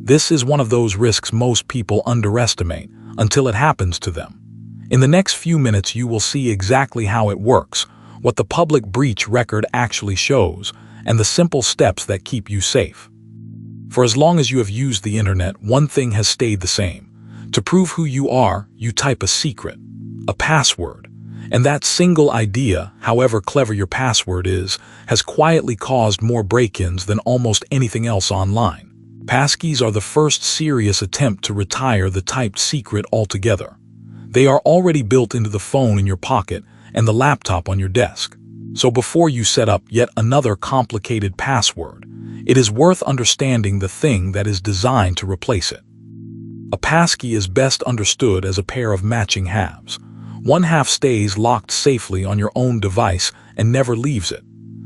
This is one of those risks most people underestimate until it happens to them. In the next few minutes, you will see exactly how it works, what the public breach record actually shows, and the simple steps that keep you safe. For as long as you have used the internet, one thing has stayed the same. To prove who you are, you type a secret, a password. And that single idea, however clever your password is, has quietly caused more break-ins than almost anything else online. Passkeys are the first serious attempt to retire the typed secret altogether. They are already built into the phone in your pocket and the laptop on your desk. So before you set up yet another complicated password, it is worth understanding the thing that is designed to replace it. A passkey is best understood as a pair of matching halves. One half stays locked safely on your own device and never leaves it.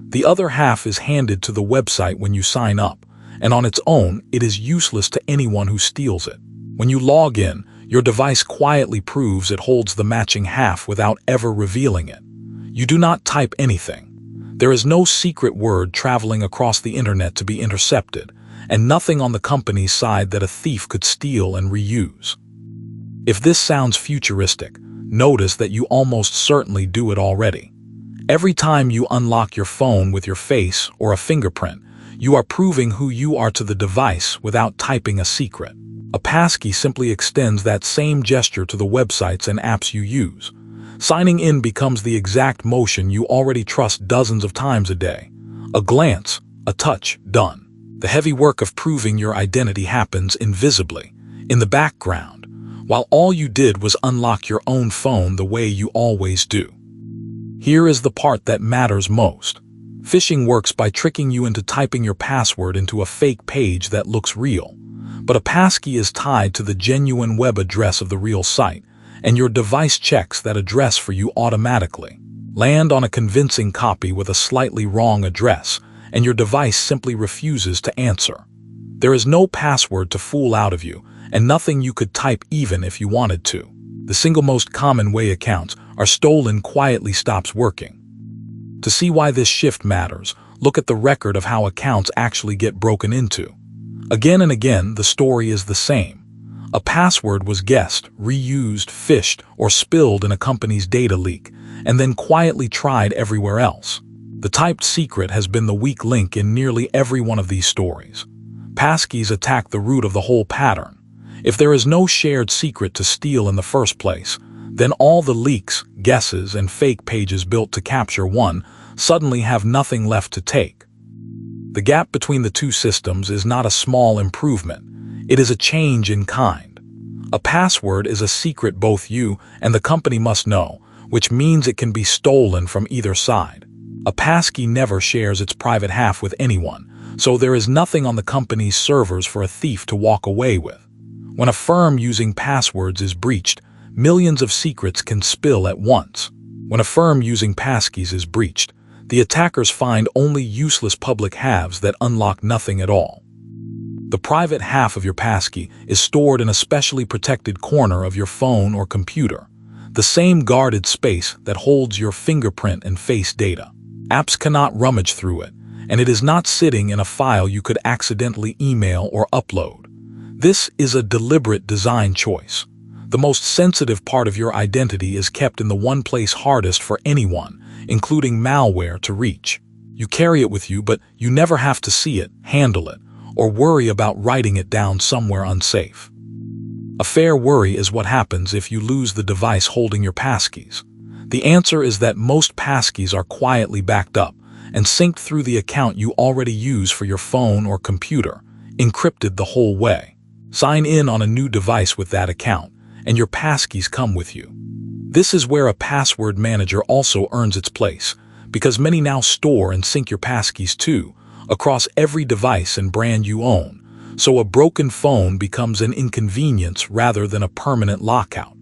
The other half is handed to the website when you sign up, and on its own, it is useless to anyone who steals it. When you log in, your device quietly proves it holds the matching half without ever revealing it. You do not type anything. There is no secret word traveling across the internet to be intercepted, and nothing on the company's side that a thief could steal and reuse. If this sounds futuristic, notice that you almost certainly do it already. Every time you unlock your phone with your face or a fingerprint, you are proving who you are to the device without typing a secret. A passkey simply extends that same gesture to the websites and apps you use. Signing in becomes the exact motion you already trust dozens of times a day. A glance, a touch, done. The heavy work of proving your identity happens invisibly, in the background, while all you did was unlock your own phone the way you always do. Here is the part that matters most. Phishing works by tricking you into typing your password into a fake page that looks real. But a passkey is tied to the genuine web address of the real site, and your device checks that address for you automatically. Land on a convincing copy with a slightly wrong address, and your device simply refuses to answer. There is no password to fool out of you, and nothing you could type even if you wanted to. The single most common way accounts are stolen quietly stops working. To see why this shift matters, look at the record of how accounts actually get broken into. Again and again, the story is the same. A password was guessed, reused, phished, or spilled in a company's data leak, and then quietly tried everywhere else. The typed secret has been the weak link in nearly every one of these stories. Passkeys attack the root of the whole pattern. If there is no shared secret to steal in the first place, then all the leaks, guesses, and fake pages built to capture one suddenly have nothing left to take. The gap between the two systems is not a small improvement. It is a change in kind. A password is a secret both you and the company must know, which means it can be stolen from either side. A passkey never shares its private half with anyone, so there is nothing on the company's servers for a thief to walk away with. When a firm using passwords is breached, millions of secrets can spill at once. When a firm using passkeys is breached, the attackers find only useless public halves that unlock nothing at all. The private half of your passkey is stored in a specially protected corner of your phone or computer, the same guarded space that holds your fingerprint and face data. Apps cannot rummage through it, and it is not sitting in a file you could accidentally email or upload. This is a deliberate design choice. The most sensitive part of your identity is kept in the one place hardest for anyone, including malware, to reach. You carry it with you, but you never have to see it, handle it, or worry about writing it down somewhere unsafe. A fair worry is what happens if you lose the device holding your passkeys. The answer is that most passkeys are quietly backed up and synced through the account you already use for your phone or computer, encrypted the whole way. Sign in on a new device with that account, and your passkeys come with you. This is where a password manager also earns its place, because many now store and sync your passkeys too, across every device and brand you own, so a broken phone becomes an inconvenience rather than a permanent lockout.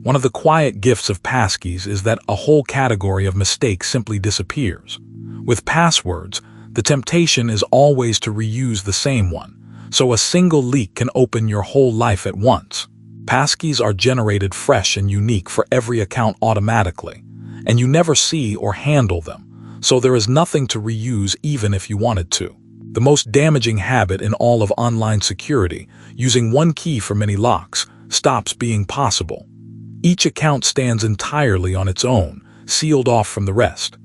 One of the quiet gifts of passkeys is that a whole category of mistakes simply disappears. With passwords, the temptation is always to reuse the same one, so a single leak can open your whole life at once. Passkeys are generated fresh and unique for every account automatically, and you never see or handle them, so there is nothing to reuse even if you wanted to. The most damaging habit in all of online security, using one key for many locks, stops being possible. Each account stands entirely on its own, sealed off from the rest.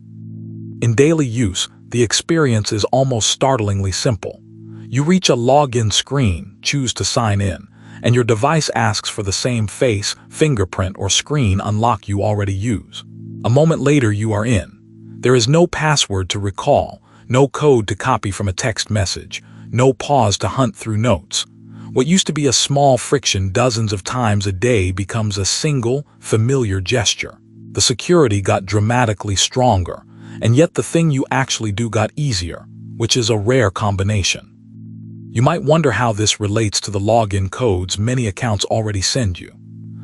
In daily use, the experience is almost startlingly simple. You reach a login screen, choose to sign in, and your device asks for the same face, fingerprint, or screen unlock you already use. A moment later, you are in. There is no password to recall, no code to copy from a text message, no pause to hunt through notes. What used to be a small friction dozens of times a day becomes a single, familiar gesture. The security got dramatically stronger, and yet the thing you actually do got easier, which is a rare combination. You might wonder how this relates to the login codes many accounts already send you.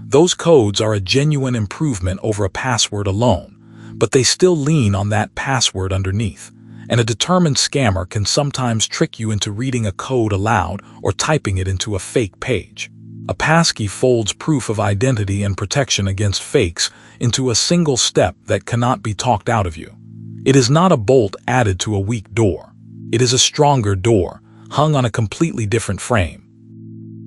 Those codes are a genuine improvement over a password alone, but they still lean on that password underneath, and a determined scammer can sometimes trick you into reading a code aloud or typing it into a fake page. A passkey folds proof of identity and protection against fakes into a single step that cannot be talked out of you. It is not a bolt added to a weak door. It is a stronger door, hung on a completely different frame.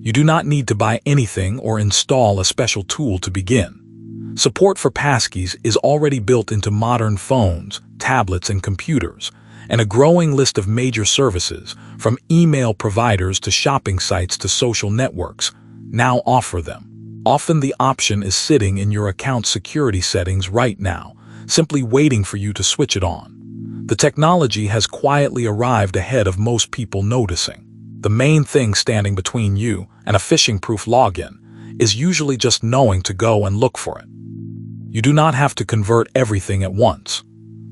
You do not need to buy anything or install a special tool to begin. Support for passkeys is already built into modern phones, tablets, and computers, and a growing list of major services, from email providers to shopping sites to social networks, now offer them. Often the option is sitting in your account security settings right now, simply waiting for you to switch it on. The technology has quietly arrived ahead of most people noticing. The main thing standing between you and a phishing-proof login is usually just knowing to go and look for it. You do not have to convert everything at once.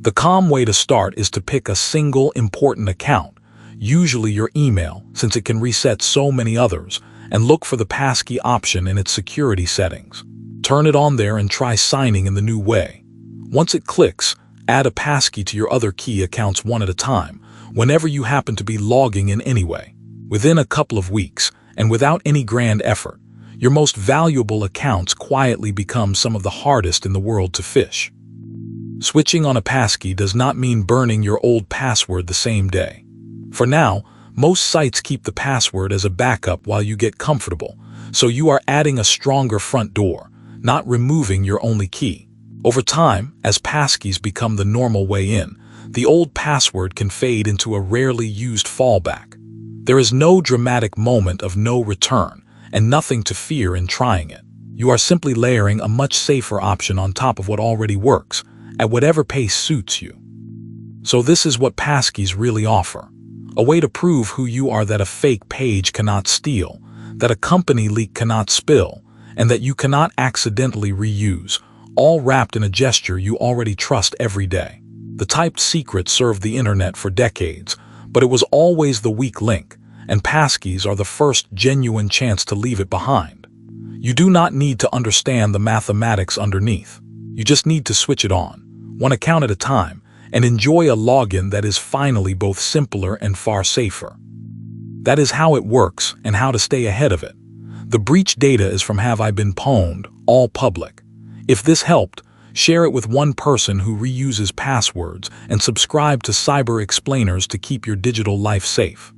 The calm way to start is to pick a single important account, usually your email, since it can reset so many others, and look for the passkey option in its security settings. Turn it on there and try signing in the new way. Once it clicks, add a passkey to your other key accounts one at a time, whenever you happen to be logging in anyway. Within a couple of weeks, and without any grand effort, your most valuable accounts quietly become some of the hardest in the world to phish. Switching on a passkey does not mean burning your old password the same day. For now, most sites keep the password as a backup while you get comfortable, so you are adding a stronger front door, not removing your only key. Over time, as passkeys become the normal way in, the old password can fade into a rarely used fallback. There is no dramatic moment of no return, and nothing to fear in trying it. You are simply layering a much safer option on top of what already works, at whatever pace suits you. So this is what passkeys really offer. A way to prove who you are that a fake page cannot steal, that a company leak cannot spill, and that you cannot accidentally reuse, all wrapped in a gesture you already trust every day. The typed secret served the internet for decades, but it was always the weak link, and passkeys are the first genuine chance to leave it behind. You do not need to understand the mathematics underneath. You just need to switch it on, one account at a time, and enjoy a login that is finally both simpler and far safer. That is how it works and how to stay ahead of it. The breach data is from Have I Been Pwned, all public. If this helped, share it with one person who reuses passwords and subscribe to Cyber Explainers to keep your digital life safe.